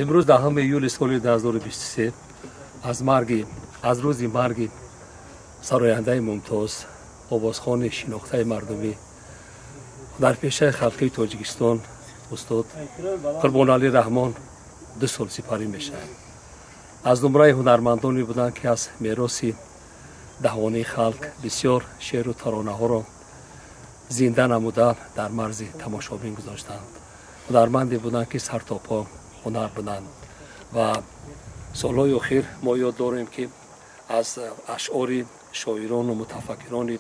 امروز 10 ایول سال 2023 از روز مرگ سراینده ممتاز آوازخوان شناخته مردمی در پیش خلقی تاجیکستان استاد قربان علی رحمان 2 سال سپری میشه. از نمره هنرمندانی بودند که از میراث دهانی خلق بسیار شعر و ترانه ها را زنده نموده در مرز تماشابین گذاشتند. هنرمندی بودند که سر تا پا هنر بودند و سالهای اخیر ما یاد داریم که از اشعار شاعران و متفکران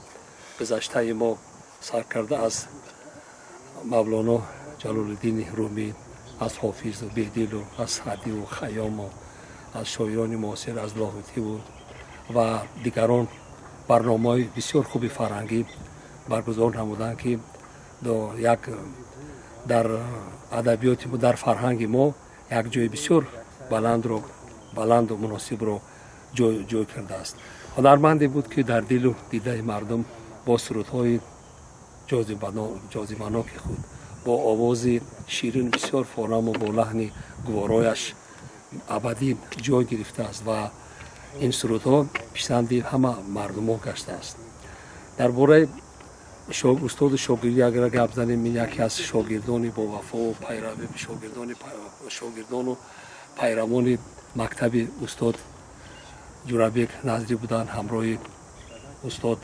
گذشته ما سر کرده از مولانا جلال الدین رومی، از حافظ و بیدل و از سعدی و خیام و از شاعران معاصر از لاهوتی بود و دیگران برنامه‌های بسیار خوبی فرهنگی برگزار نمودند که در ادبیات ما در فرهنگ ما یک جای بسیار بلند و مناسب رو جای کرده است. هنرمندی بود که در دل و دیده مردم با سرودهای جاذبه‌ناک خود با آواز شیرین بسیار فارم و با لحن گوارایش ابدی جای گرفته است و این سرودها پسند همه مردمان گشته است. درباره استاد شاگردی اگر گپ زنیم، یکی از شاگردان با وفا و پیروی شاگردان و پیروان مکتب استاد جورابک نظری بودند. همراه استاد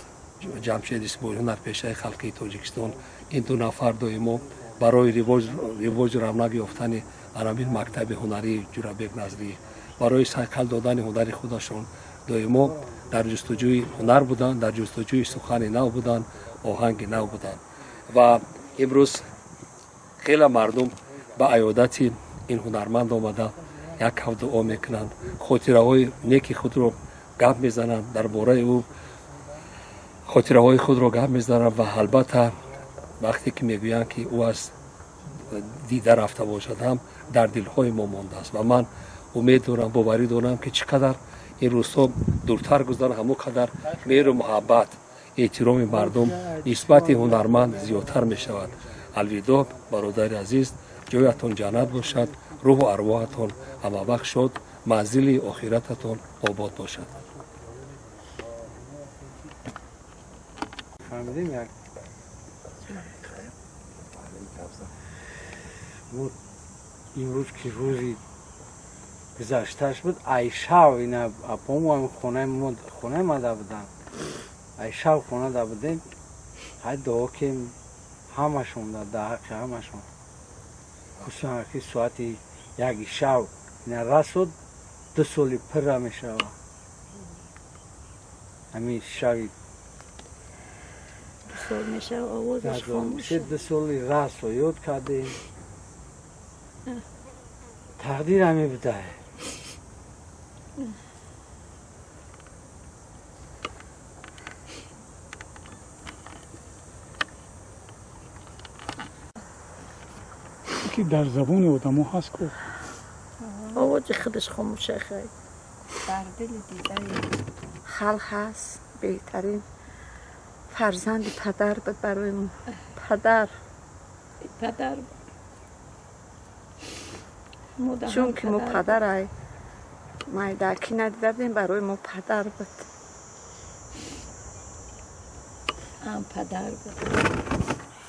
جمشید اسماعیلی در پیشه خلقی تاجیکستان این 2 نفر دائما برای رواج رونق یافتن همین مکتب هنری جورابک نظری برای سیقل دادن هنر خودشان دائما در جستجوی هنر بودند، در جستجوی سخن نو بودند، آهنگ نو بودند و امروز خیلی مردم به عیادت این هنرمند آمده یک دعا میکنند، خاطره های نیکی خود رو گپ میزنند، درباره او خاطره های خود رو گپ میزنند و البته وقتی که میگویند که او از دیده رفته باشد هم در دلهای ما مانده است و من امید دارم، باوری دارم که چقدر این روزها دورتر گذره همونقدر مهر و محبت احترام مردم نسبت هنرمند زیادتر می شود. الوداع برادر عزیز، جایتان جنت باشد، روح و ارواحتان همه‌بخش شد، منزل آخرتتان آباد باشد. فهمیدیم یک امروز که روزی گذشتهش بود، ایشاو این اپامو هم خونه مده بودن، ایشاو خونه ده بودیم، های دعا که همشون در حق همشون خصوصا که ساعت 1 شب این رسد 2 سال پر می شود. همین شبی 2 سال می شود آوازش خاموش 2 سال رس و یاد کردیم. تقدیر همی بوده. که در زبان آدم ها هست که آواز خودش خاموشه. خیلی در دل دیده خلق هست. بهترین فرزند پدر بود برای ما. پدر چون که ما پدر های مایدکی ندیدیم، برای ما پدر بود. هم پدر بود،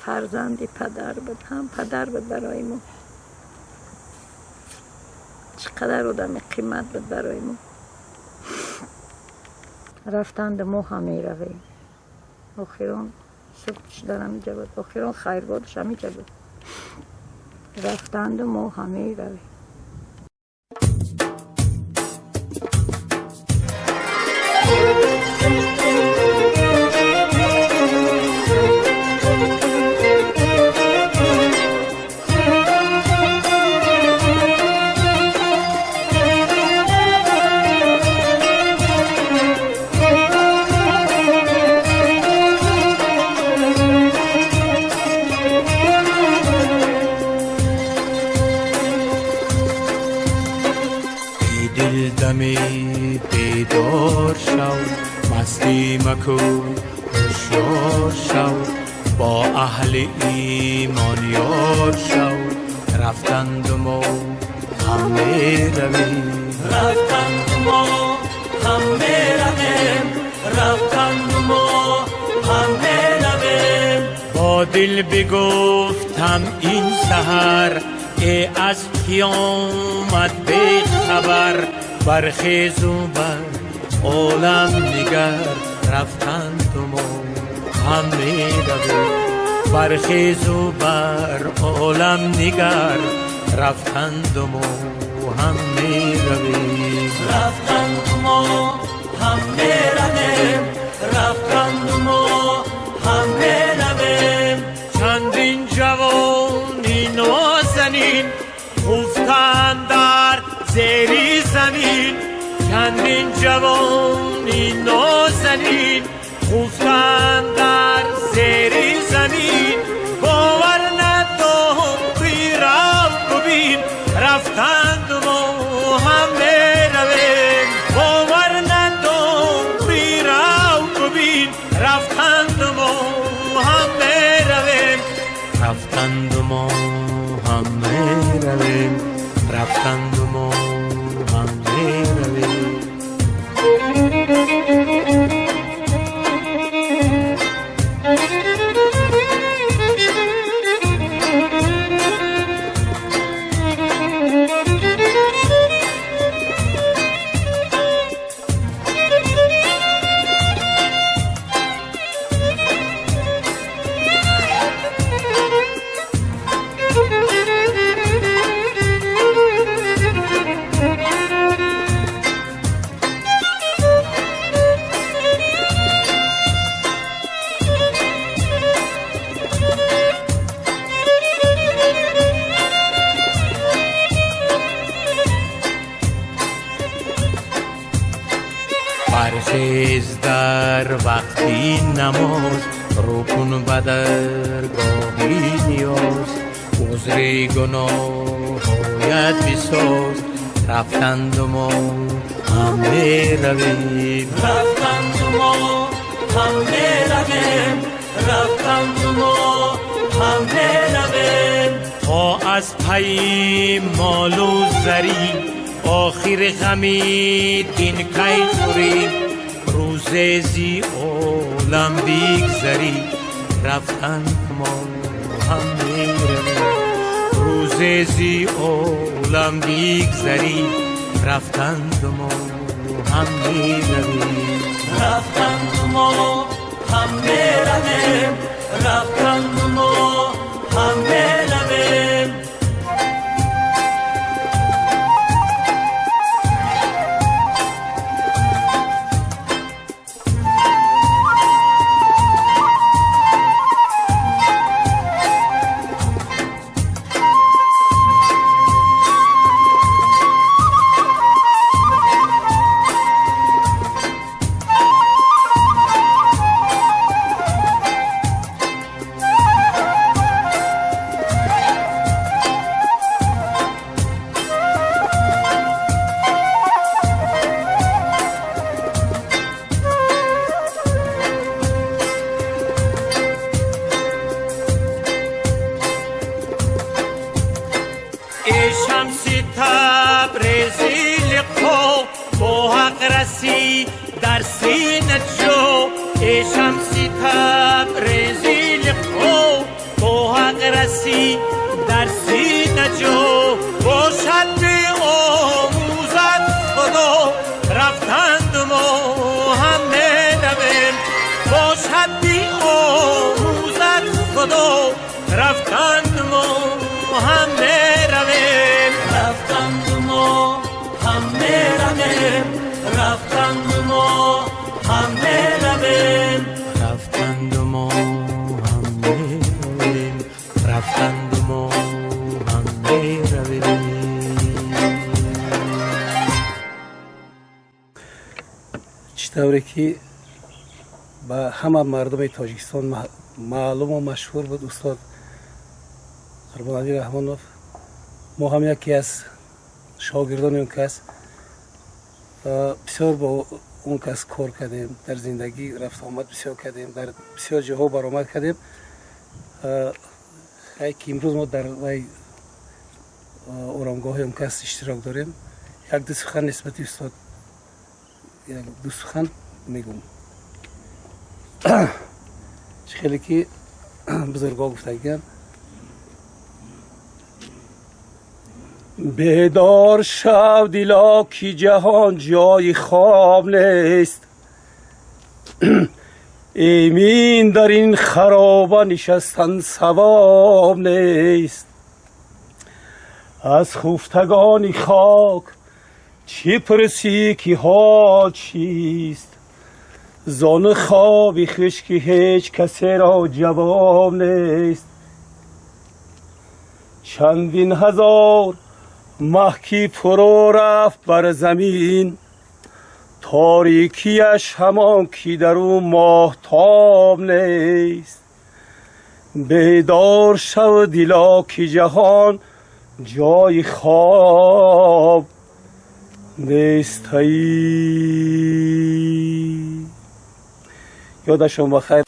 فرزندی پدر بود، هم پدر بود برای ما. چقدر آدم قیمت بود برای ما. رفتند ما هم می رویم. آخران سبتش دارم اینجا بود، آخران خیربادش هم اینجا بود. رفتند ما هم می رویم. دمی بیدار شو، مستی مکن هوشیار شو، با اهل ایمان یار شو. رفتند ما همه رویم رفتند ما همه رویم رفتند ما همه رویم با دل بگفتم این سحر ای از قیامت بی خبر برخیز و بر عالم نگر رفتند ما همه رویم برخیز و بر عالم نگر رفتند ما همه رویم رفتند ما همه رویم رفتند ما همه رویم چندین جوانی نازنین خفتند در زیر زمین چندین جوانی نازنین خفتند در زیر زمین باور نداری رو ببین رفتند ما همه رویم باور نداری رو ببین رفتند ما همه رویم رفتند ما همه رویم رفتند ما همه رویم برخیز در وقتی نماز رو کن به درگاهی نیاز عذر گناهایت بساز رفتند ما همه رویم رفتند ما همه رویم رفتند ما همه رویم تا از پی مال و زری آخر غمی دین کی خوری روز زی عالم بیگذری رفتند ما همه رویم روز زی عالم بیگذری رفتند ما همه رویم رفتند ما همه رویم رفتند ما همه رویم ای شمس تبریزی لقا با حق رسی در سینه جو ای شمس تبریزی لقا با حق رسی در سینه جو باشد به آموزد خدا رفتند ما همه رویم باشد به آموزد خدا رفتند ما همه رویم رفتند ما همه رویم رفتند ما همه رویم رفتند ما همه رویم رفتند ما همه رویم چطوری که با همه مردم تاجیکستان معلوم و مشهور بود استاد قربان رحمانوف ما هم یکی از شاگردان اون کس بسیار با اون کس کار کردیم در زندگی رفت آمد بسیار کردیم در بسیار جاها برآمد کردیم خیلی که امروز ما در آرامگاه امکاس اشتراک داریم. یک دو سخن نسبتی استاد، یک دو سخن میگم. خیلی که بزرگا گفتگیان بیدار شو دلا که جهان جای خواب نیست. ایمین در این خرابه نشستن ثواب نیست. از خفتگان خاک چی پرسی که حال چیست؟ زان خوابی خوش که هیچ کسی را جواب نیست. چندین هزار مهکی فرو رفت بر زمین، تاریکیش همان کی در او ماهتاب نیست. بیدار شو دلا که جهان جای خواب نیست. یادشون بخیر.